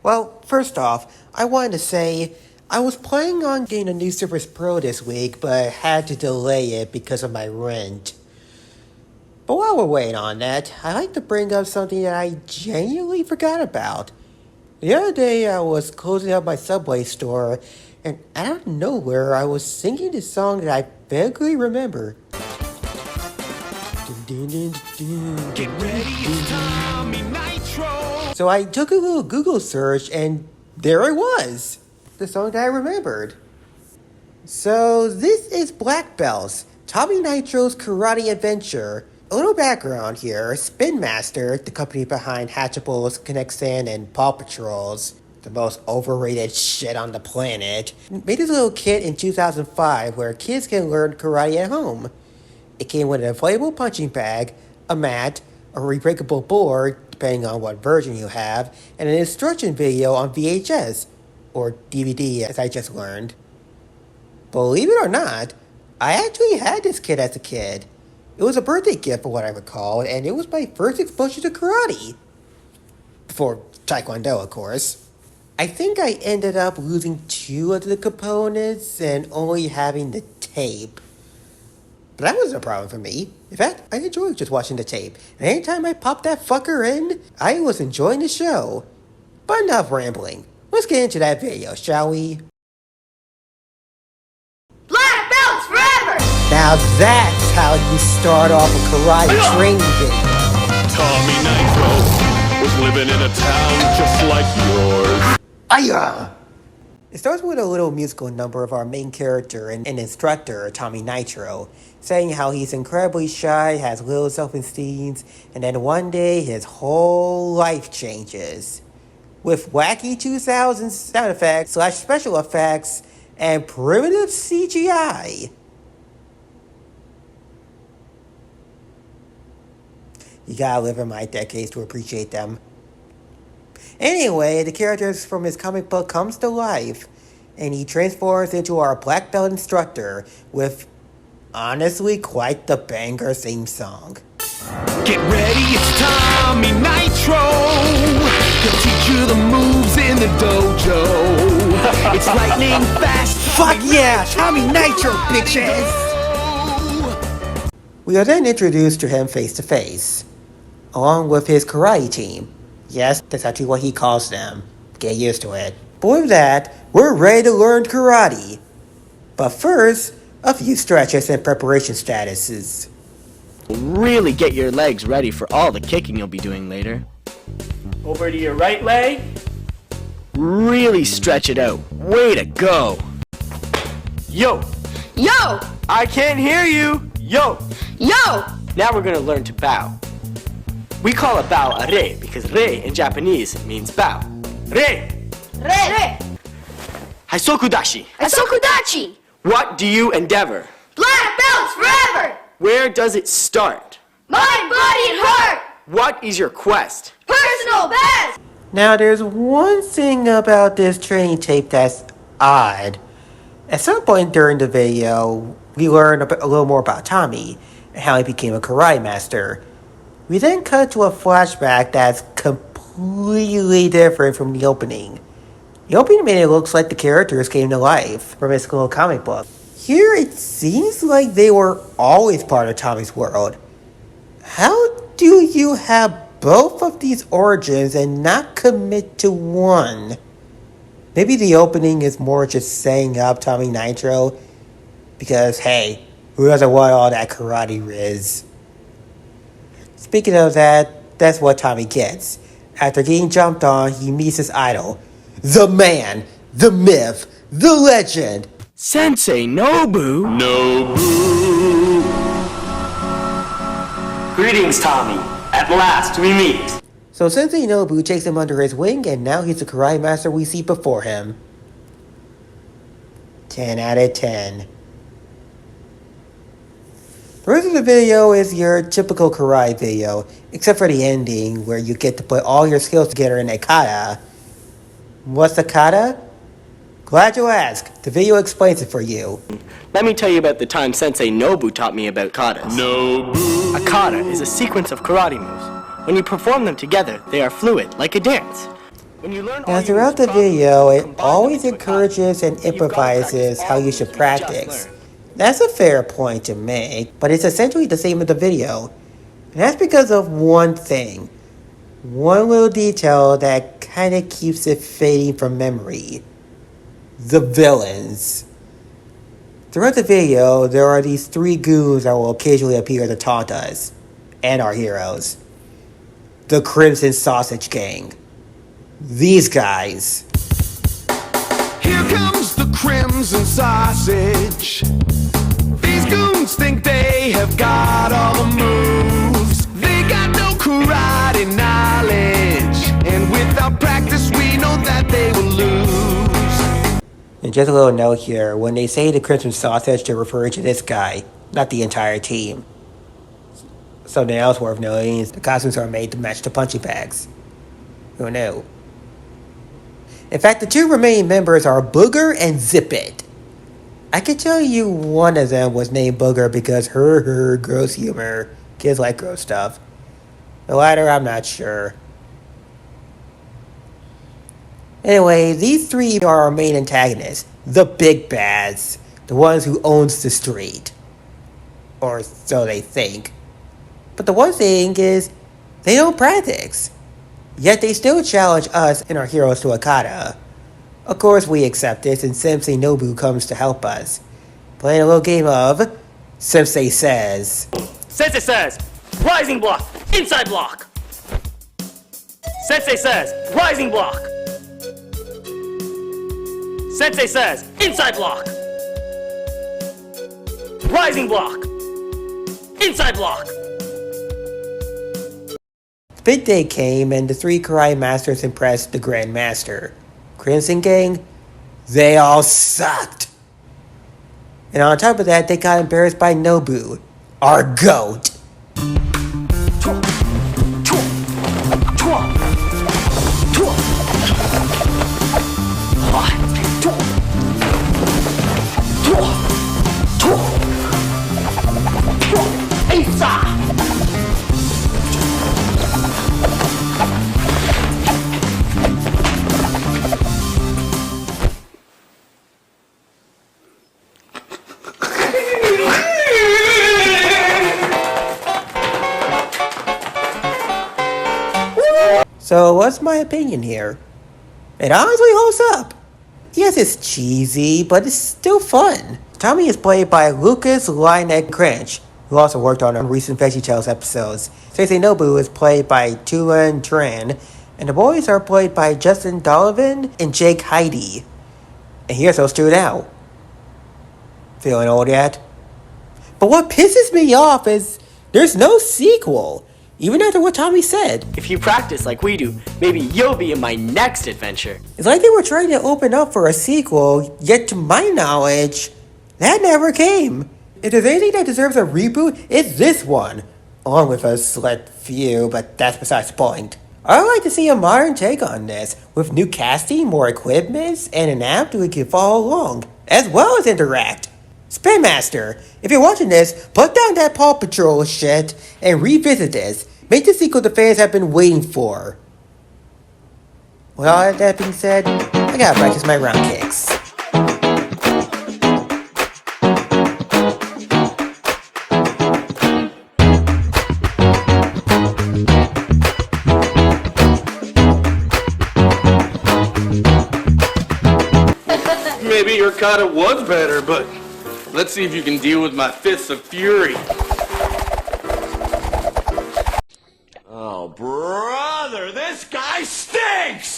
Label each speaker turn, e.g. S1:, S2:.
S1: Well, first off, I wanted to say I was planning on getting a new Surface Pro this week, but had to delay it because of my rent. But while we're waiting on that, I'd like to bring up something that I genuinely forgot about. The other day I was closing up my Subway store, and out of nowhere I was singing this song that I vaguely remember.
S2: Get ready, it's Tommy Nitro!
S1: So I took a little Google search, and there it was! The song that I remembered. So this is Black Belts, Tommy Nitro's Karate Adventure. A little background here. Spin Master, the company behind Hatchables, Connexan, and Paw Patrols, the most overrated shit on the planet, made this little kit in 2005 where kids can learn karate at home. It came with an inflatable punching bag, a mat, a rebreakable board, depending on what version you have, and an instruction video on VHS, or DVD as I just learned. Believe it or not, I actually had this kit as a kid. It was a birthday gift for what I recall, and it was my first exposure to karate. Before Taekwondo, of course. I think I ended up losing 2 of the components and only having the tape. But that wasn't a problem for me. In fact, I enjoyed just watching the tape. And anytime I popped that fucker in, I was enjoying the show. But enough rambling. Let's get into that video, shall we?
S3: Black belts forever!
S1: Now that's how you start off a karate training video.
S2: Tommy Nitro was living in a town just like yours.
S1: Aya! It starts with a little musical number of our main character and instructor, Tommy Nitro, saying how he's incredibly shy, has little self-esteem, and then one day his whole life changes. With wacky 2000s sound effects / special effects and primitive CGI. You gotta live in my decades to appreciate them. Anyway, the characters from his comic book comes to life, and he transforms into our black belt instructor with, honestly, quite the banger theme song.
S2: Get ready, it's Tommy Nitro! He'll teach you the moves in the dojo. It's lightning fast.
S1: Fuck yeah, Tommy Nitro, bitches! We are then introduced to him face to face, along with his karate team. Yes, that's actually what he calls them. Get used to it. But with that, we're ready to learn karate. But first, a few stretches and preparation statuses.
S4: Really get your legs ready for all the kicking you'll be doing later.
S5: Over to your right leg.
S4: Really stretch it out. Way to go.
S5: Yo!
S3: Yo!
S5: I can't hear you! Yo!
S3: Yo!
S5: Now we're gonna learn to bow. We call a bow a re because re in Japanese means bow. Re!
S3: Re!
S5: Haisokudashi.
S3: Asokudachi!
S5: What do you endeavor?
S3: Black belts forever!
S5: Where does it start?
S3: Mind, body, and heart!
S5: What is your quest?
S3: Personal best!
S1: Now there's one thing about this training tape that's odd. At some point during the video, we learn a little more about Tommy and how he became a karate master. We then cut to a flashback that's completely different from the opening. The opening made it look like the characters came to life from his little comic book. Here it seems like they were always part of Tommy's world. How do you have both of these origins and not commit to one? Maybe the opening is more just setting up Tommy Nitro because, hey, who doesn't want all that karate riz? Speaking of that, that's what Tommy gets. After getting jumped on, he meets his idol. The man, the myth, the legend.
S4: Sensei Nobu.
S2: Nobu.
S5: Greetings, Tommy. At last we meet.
S1: So Sensei Nobu takes him under his wing, and now he's the karate master we see before him. 10 out of 10. The rest of the video is your typical karate video, except for the ending, where you get to put all your skills together in a kata. What's a kata? Glad you asked. The video explains it for you.
S5: Let me tell you about the time Sensei Nobu taught me about katas.
S2: Nobu.
S5: A kata is a sequence of karate moves. When you perform them together, they are fluid, like a dance. When you learn all
S1: Now
S5: your
S1: throughout the
S5: moves properly,
S1: video, it
S5: combine them
S1: always
S5: into a combo.
S1: encourages and
S5: You've gotta
S1: improvises
S5: practice
S1: how
S5: all
S1: you
S5: the
S1: should
S5: moves just
S1: practice.
S5: learned.
S1: That's a fair point to make, but it's essentially the same as the video. And that's because of one thing. One little detail that kinda keeps it fading from memory. The villains. Throughout the video, there are these three goons that will occasionally appear to taunt us, and our heroes. The Crimson Sausage Gang. These guys.
S2: Here comes the crimson sausage. These goons think they have got all the moves. They got no karate knowledge, and without practice we know that they will lose.
S1: And just a little note here, when they say the Crimson Sausage, they're referring to this guy, not the entire team. Something else worth noting is the costumes are made to match the punching bags. Who knew? In fact, the two remaining members are Booger and Zip It. I can tell you one of them was named Booger because her gross humor. Kids like gross stuff. The latter, I'm not sure. Anyway, these three are our main antagonists. The big bads. The ones who owns the street. Or so they think. But the one thing is, they don't practice. Yet they still challenge us and our heroes to a kata. Of course we accept this and Sensei Nobu comes to help us. Playing a little game of Sensei Says.
S5: Sensei says, rising block, inside block. Sensei says, rising block. Sensei says, inside block. Rising block. Inside block.
S1: Big day came and the three karate masters impressed the Grand Master. Crimson Gang, they all sucked. And on top of that, they got embarrassed by Nobu, our GOAT. So what's my opinion here? It honestly holds up. Yes, it's cheesy, but it's still fun. Tommy is played by Lucas Lynette Cringe, who also worked on recent VeggieTales episodes. Sensei Nobu is played by Tuan Tran, and the boys are played by Justin Donovan and Jake Heidi. And here's what stood out. Feeling old yet? But what pisses me off is there's no sequel, even after what Tommy said.
S5: If you practice like we do, maybe you'll be in my next adventure.
S1: It's like they were trying to open up for a sequel, yet to my knowledge, that never came. If there's anything that deserves a reboot, it's this one. Along with a select few, but that's besides the point. I'd like to see a modern take on this, with new casting, more equipment, and an app that we can follow along, as well as interact. Spin Master, if you're watching this, put down that Paw Patrol shit and revisit this. Make the sequel the fans have been waiting for. With all that being said, I gotta practice my round kicks.
S6: Maybe your kata was better, but let's see if you can deal with my fists of fury. Oh, brother, this guy stinks!